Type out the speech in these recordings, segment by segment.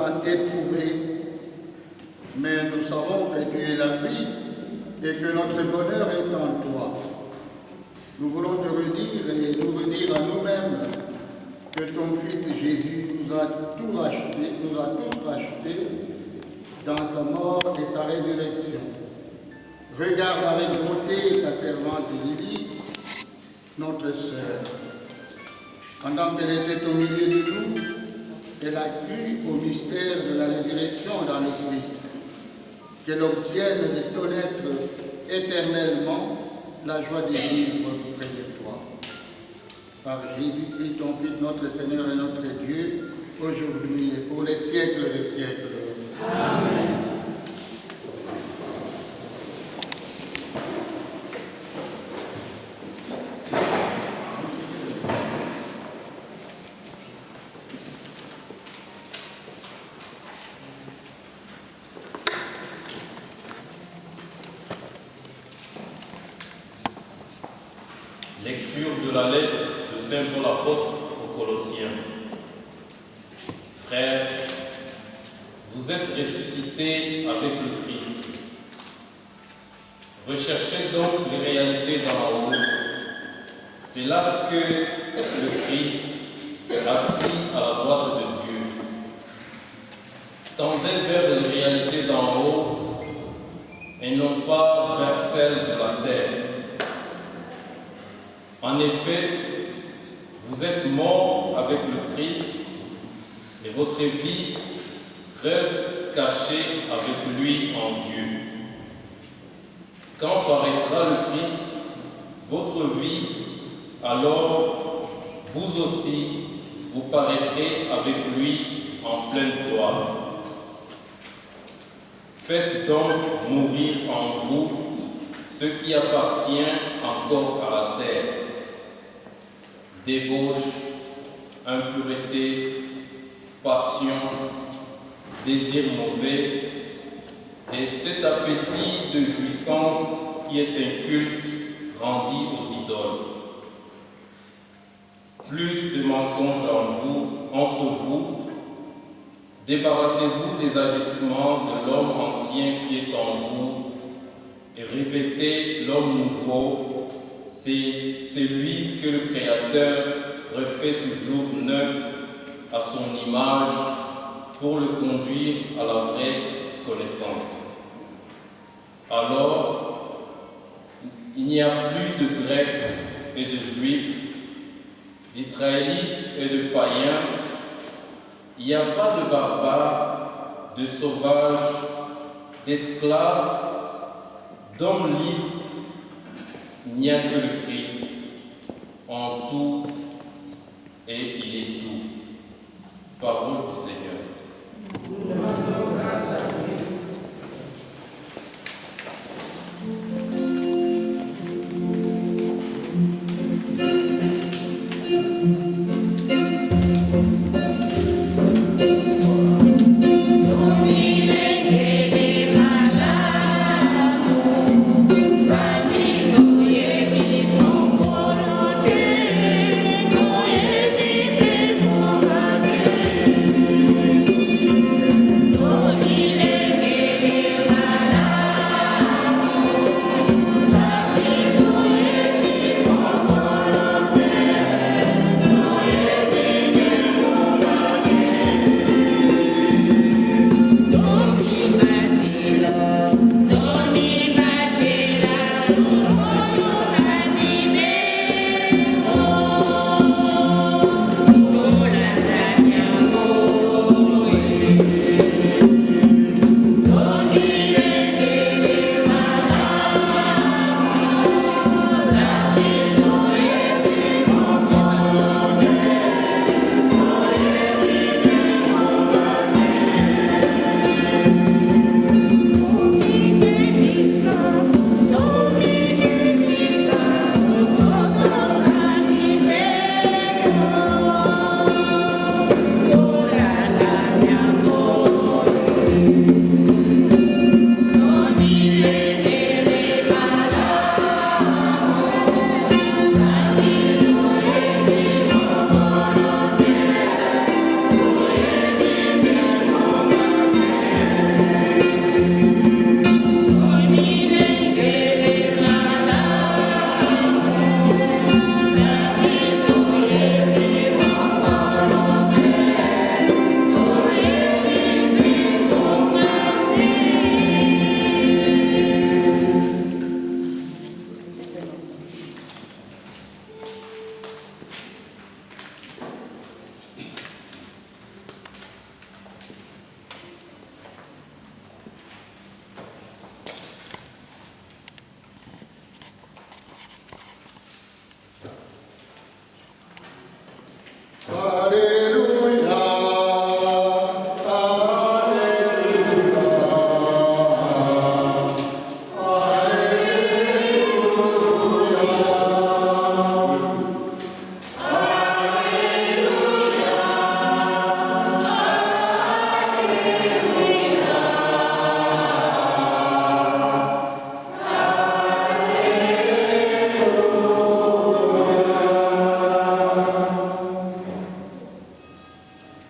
a éprouvés, mais nous savons que tu es la vie et que notre bonheur est en toi. Nous voulons te redire et nous redire à nous-mêmes que ton Fils Jésus nous a tout racheté, nous a tous rachetés dans sa mort et sa résurrection. Regarde avec bonté ta servante Lily, notre sœur. Pendant qu'elle était au milieu de nous, elle a cru au mystère de la résurrection dans le Christ. Qu'elle obtienne de connaître éternellement la joie de vivre près de toi. Par Jésus-Christ, ton Fils, notre Seigneur et notre Dieu, aujourd'hui et pour les siècles des siècles. Amen. Lecture de la lettre de Saint Paul apôtre aux Colossiens. Frères, vous êtes ressuscités avec le Christ. Recherchez donc les réalités d'en haut. C'est là que le Christ, assis à la droite de Dieu, tendez vers les réalités d'en haut et non pas vers celles de la terre. En effet, vous êtes morts avec le Christ et votre vie reste cachée avec lui en Dieu. Quand paraîtra le Christ, votre vie, alors vous aussi, vous paraîtrez avec lui en pleine gloire. Faites donc mourir en vous ce qui appartient encore à la terre. Débauche, impureté, passion, désir mauvais et cet appétit de jouissance qui est un culte rendu aux idoles. Plus de mensonges entre vous, débarrassez-vous des agissements de l'homme ancien qui est en vous et revêtez l'homme nouveau. C'est celui que le Créateur refait toujours neuf à son image pour le conduire à la vraie connaissance. Alors, il n'y a plus de Grecs et de Juifs, d'Israélites et de païens, il n'y a pas de barbares, de sauvages, d'esclaves, d'hommes libres. Il n'y a que le Christ, en tout, et il est tout. Parole du Seigneur.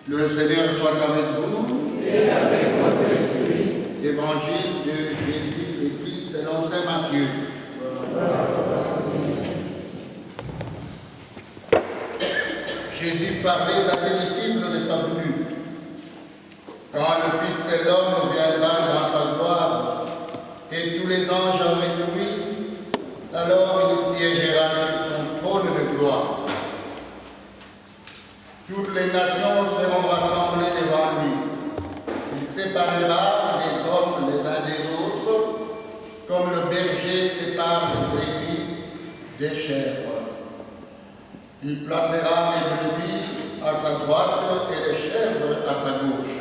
Le Seigneur soit avec vous. Et avec votre esprit. Évangile de Jésus le Christ selon saint Matthieu. Jésus parlait à ses disciples de sa venue. Quand le Fils de l'homme viendra dans sa gloire et tous les anges avec lui, alors il siégera sur son trône de gloire. Toutes les nations seront rassemblées devant lui. Il séparera les hommes les uns des autres, comme le berger sépare les brebis des chèvres. Il placera les brebis à sa droite et les chèvres à sa gauche.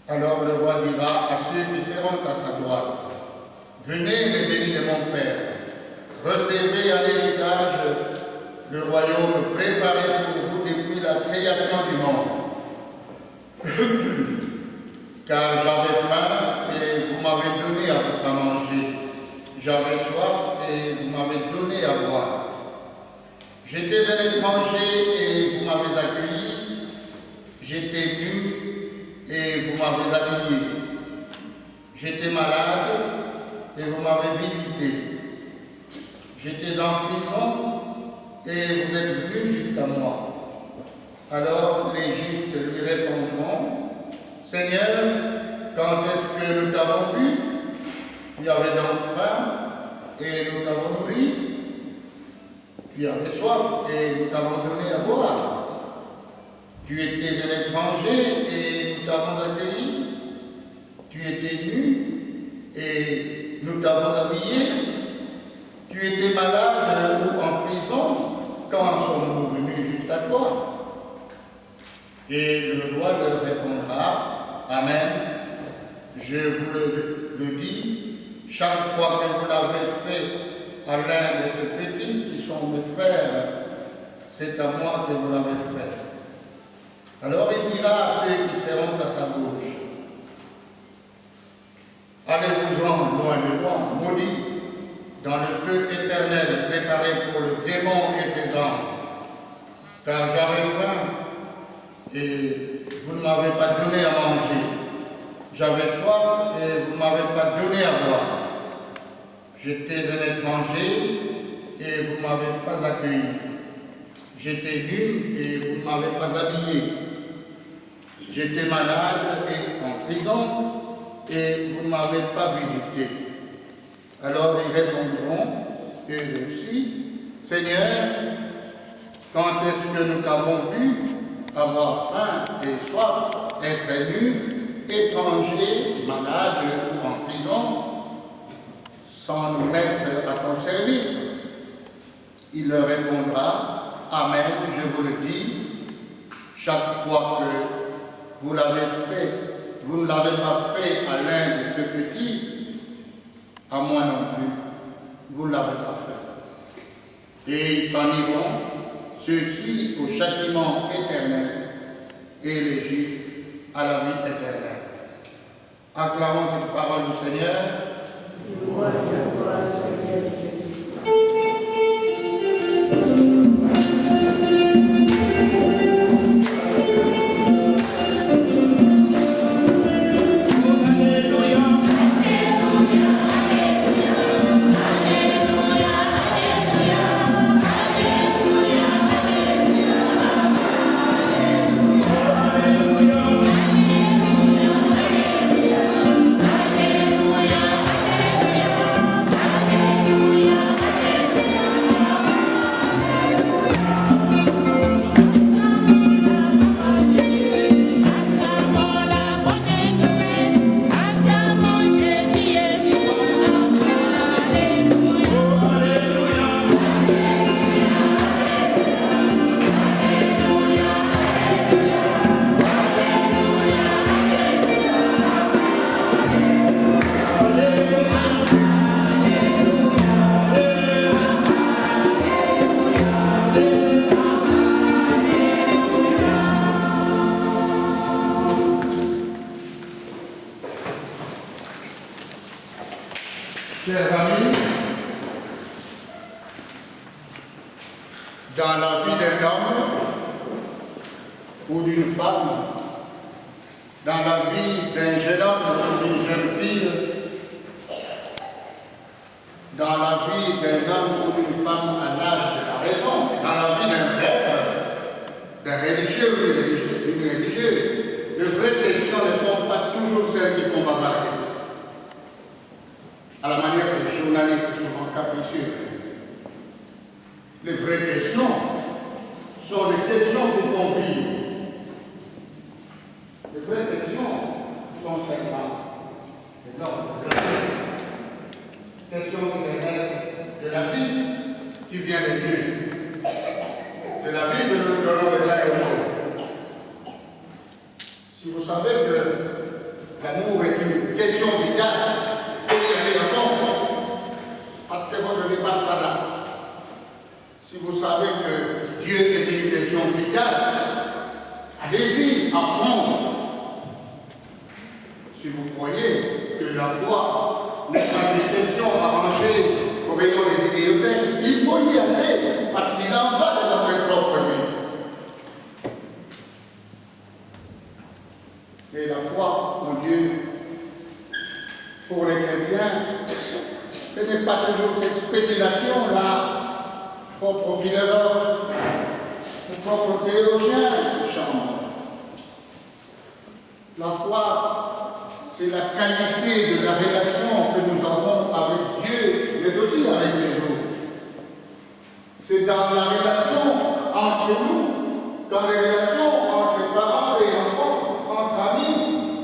Alors le roi dira à ceux qui seront à sa droite, « Venez les bénis de mon Père, recevez en héritage le royaume préparé pour vous depuis la création du monde. Car j'avais faim et vous m'avez donné à manger. J'avais soif et vous m'avez donné à boire. J'étais un étranger et vous m'avez accueilli. J'étais nu et vous m'avez habillé. J'étais malade et vous m'avez visité. J'étais en prison et vous êtes venus jusqu'à moi. » Alors les justes lui répondront, « Seigneur, quand est-ce que nous t'avons vu? Tu avais donc faim et nous t'avons nourri. Tu avais soif et nous t'avons donné à boire. Tu étais un étranger et nous t'avons accueilli. Tu étais nu et nous t'avons habillé. Tu étais malade ou en prison. Quand sommes-nous venus jusqu'à toi? » Et le roi leur répondra, « Amen, je vous le dis, chaque fois que vous l'avez fait à l'un de ces petits qui sont mes frères, c'est à moi que vous l'avez fait. » Alors il dira à ceux qui seront à sa gauche, « Allez-vous-en loin de moi, maudits, dans le feu éternel préparé pour le démon et ses anges, car j'avais faim et vous ne m'avez pas donné à manger. J'avais soif et vous ne m'avez pas donné à boire. J'étais un étranger et vous ne m'avez pas accueilli. J'étais nu et vous ne m'avez pas habillé. J'étais malade et en prison et vous ne m'avez pas visité. » Alors ils répondront, eux aussi, « Seigneur, quand est-ce que nous t'avons vu avoir faim et soif, être nu, étranger, malade ou en prison, sans nous mettre à ton service? » Il leur répondra, « Amen, je vous le dis, chaque fois que vous l'avez fait, vous ne l'avez pas fait à l'un de ce petit, à moi non plus, vous ne l'avez pas fait. » Et ils s'en iront, ceux-ci au châtiment éternel et les justes à la vie éternelle. Acclamons cette parole du Seigneur. Gloire à toi, Seigneur Jésus. Chers amis, dans la vie d'un homme, ou d'une femme, dans la vie d'un jeune homme ou d'une jeune fille, dans la vie d'un homme ou d'une femme à l'âge de la raison, dans la vie d'un prêtre, d'un religieux ou d'une religieuse. Les vraies questions ne sont pas toujours celles qui font bavarder. À la manière des journalistes souvent capricieux. Les vraies questions sont les questions qui font vivre. Les vraies questions sont celles-là. Questions qui relèvent de la vie qui vient de Dieu. De la vie que nous donnons les uns et aux autres. Si vous savez que l'amour est une question vitale, il faut y aller à fond. Parce que votre vie passe par là. Si vous savez que Dieu est une question vitale, allez-y à fond. Si vous croyez que la foi n'est pas une question arrangée au rayon des idéothèques, il faut y aller parce qu'il en va de notre propre vie. Et la foi en Dieu, pour les chrétiens, ce n'est pas toujours cette spéculation-là, propre aux philosophes, aux propres théologiens qui chantent. La foi, c'est la qualité de la relation que nous avons avec Dieu, mais aussi avec les autres. C'est dans la relation entre nous, dans les relations entre parents et enfants, entre amis,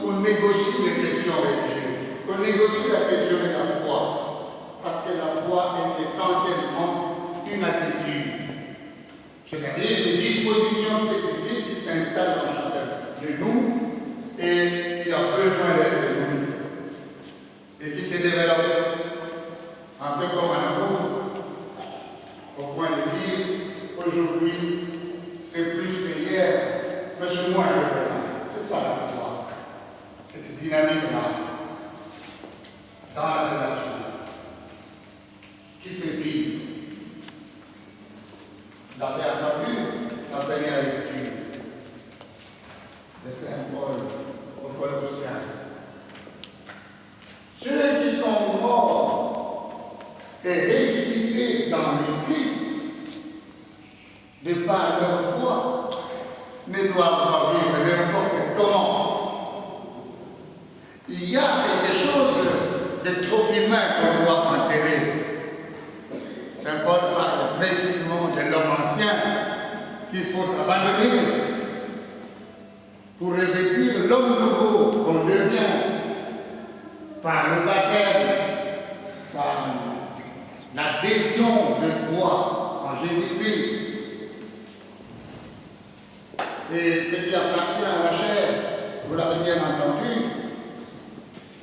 qu'on négocie les questions religieuses, qu'on négocie la question de la foi. Parce que la foi est essentiellement une attitude, c'est-à-dire une disposition spécifique qui s'installe dans chacun de nous et qui a besoin d'être développée et qui se développe un peu comme un amour, au point de dire aujourd'hui c'est plus que hier, mais c'est moins que demain. C'est ça la foi, cette dynamique-là dans la relation qui fait vivre. Vous avez entendu la première lecture de Saint Paul aux Colossiens. Ceux qui sont morts et ressuscités dans le Christ, de par leur foi, ne doivent pas vivre n'importe comment. Il y a quelque chose de trop humain qu'on doit enterrer. Saint Paul parle précisément de l'homme ancien qu'il faut abandonner pour revêtir l'homme nouveau qu'on devient par le baptême, par l'adhésion de foi en Jésus-Christ. Et ce qui appartient à la chair, vous l'avez bien entendu,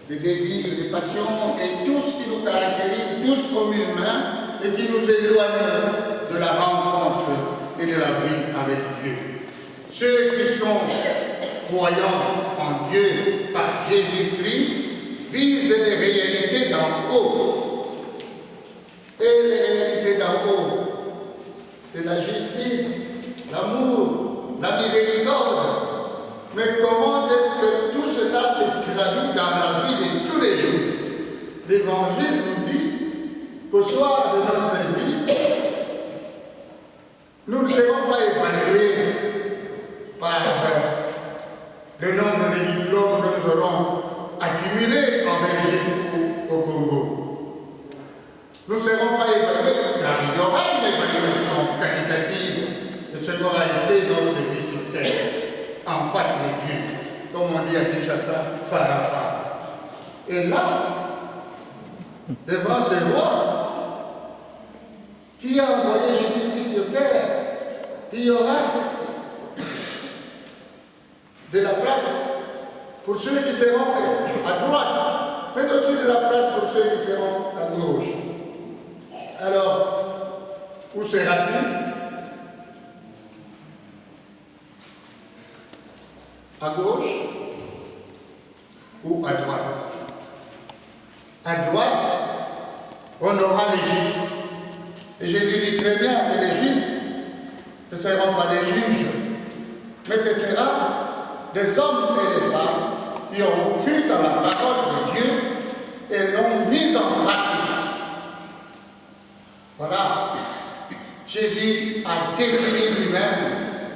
les désirs, les passions et tout ce qui nous caractérise tous comme humains et qui nous éloigne de la rencontre et de la vie avec Dieu. Ceux qui sont croyants en Dieu par Jésus-Christ vivent les réalités d'en haut. Et les réalités d'en haut, c'est la justice, l'amour, la miséricorde. Mais comment est-ce que tout cela se traduit dans la vie de tous les jours? L'Évangile nous dit qu'au soir de notre vie, nous ne serons pas évalués par le nombre de diplômes que nous aurons accumulés en Belgique ou au Congo. Nous ne serons pas évalués car il y aura une évaluation qualitative de ce qu'aura été notre vie sur terre, en face de Dieu, comme on dit à Kinshasa, Farafa. Et là, devant ce roi qui a envoyé Jésus-Christ sur terre, il y aura de la place pour ceux qui seront à droite, mais aussi de la place pour ceux qui seront à gauche. Alors, où seras-tu? À gauche ou à droite? À droite, on aura les justes. Et Jésus dit très bien que les justes ne seront pas des juges, mais ce sera des hommes et des femmes qui ont cru dans la parole de Dieu et l'ont mise en pratique. Voilà. Jésus a défini lui-même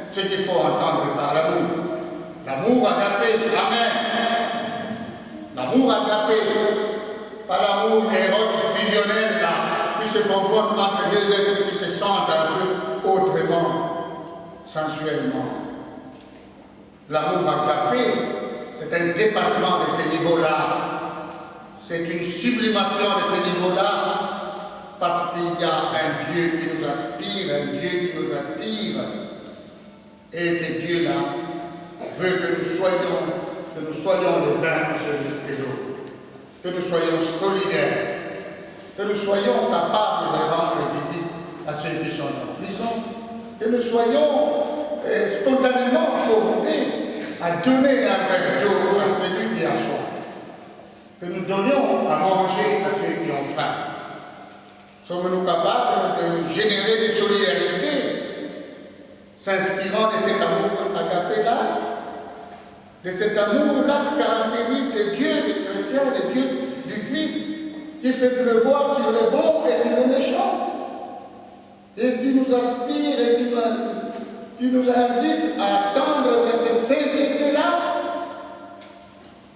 ce qu'il faut entendre par l'amour. L'amour agapé, amen. L'amour agapé, pas l'amour érotique fusionnel là, qui se confronte entre deux êtres qui se sentent un peu autrement, sensuellement. L'amour agapé, c'est un dépassement de ces niveaux-là. C'est une sublimation de ces niveaux-là, parce qu'il y a un Dieu qui nous aspire, un Dieu qui nous attire. Et ce Dieu-là veut que nous soyons les uns des autres, que nous soyons solidaires, que nous soyons capables de rendre visite à ceux qui sont en prison, que nous soyons spontanément portés à donner un verre d'eau à celui qui a soif, que nous donnions à manger à ceux qui ont faim. Sommes-nous capables de générer des solidarités s'inspirant de cet amour agapé-là, de cet amour-là qui caractérise le Dieu des chrétiens, le Dieu du Christ, qui fait pleuvoir sur les bons et sur les méchants, et qui nous inspire et qui nous invite à attendre vers cette sainteté-là.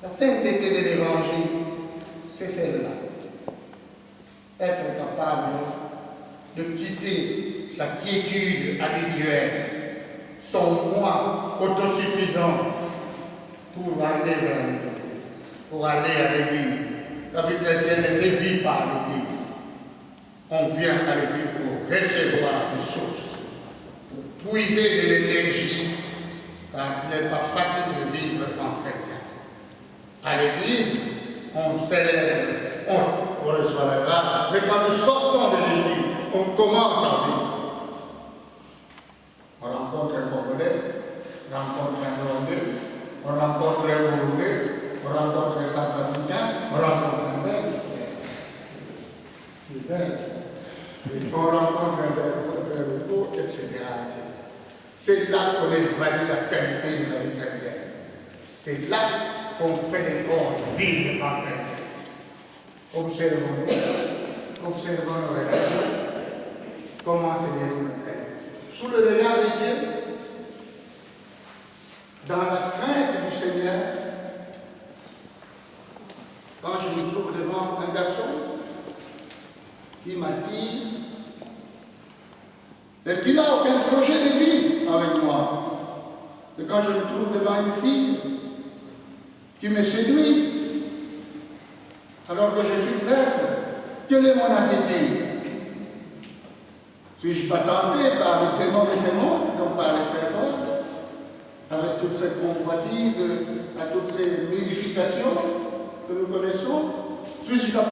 La sainteté de l'Évangile, c'est celle-là. Être capable de quitter sa quiétude habituelle, son moi autosuffisant, pour aller vers Dieu, pour aller à l'église. La vie chrétienne ne se vit pas à l'église. On vient à l'église pour recevoir des sources, pour puiser de l'énergie, car il n'est pas facile de vivre en chrétien. À l'église, on célèbre, on reçoit la grâce, mais quand nous sortons de l'église, on commence à vivre. On rencontre un Congolais, on rencontre un Rwandais, on rencontre un Burundais, on rencontre un Centrafricain, on rencontre un Belge. On rencontre un Belge, etc. C'est là qu'on évalue la qualité de la vie chrétienne. C'est là qu'on fait l'effort de vivre en chrétien. Observons nos relations. Comment se déroule le chrétien? Sous le regard de Dieu, dans la crainte du Seigneur, quand je me trouve devant un garçon qui m'attire et qui n'a aucun projet de vie avec moi, et quand je me trouve devant une fille qui me séduit, alors que je suis prêtre, quelle est mon attitude? Suis-je pas tenté par le démon de ce monde, donc par les serpents, avec toute cette convoitise, à toutes ces modifications que nous connaissons? Suis-je